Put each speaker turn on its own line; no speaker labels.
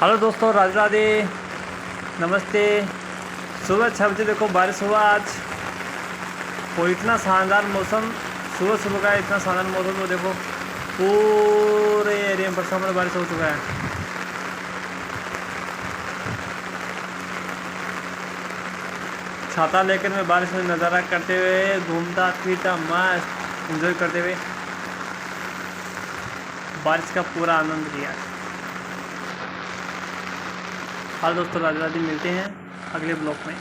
Hello दोस्तों, राधे राधे, नमस्ते। सुबह 6 बजे देखो बारिश हुआ आज। और इतना शानदार मौसम, सुबह सुबह का इतना शानदार मौसम। तो देखो पूरे एरिया में बरसात में बारिश हो चुका है। छाता लेकर मैं बारिश में नज़ारा करते हुए घूमता फिरता मस्त एंजॉय करते हुए बारिश का पूरा आनंद लिया। हाँ दोस्तों, राधे राधे, मिलते हैं अगले ब्लॉग में।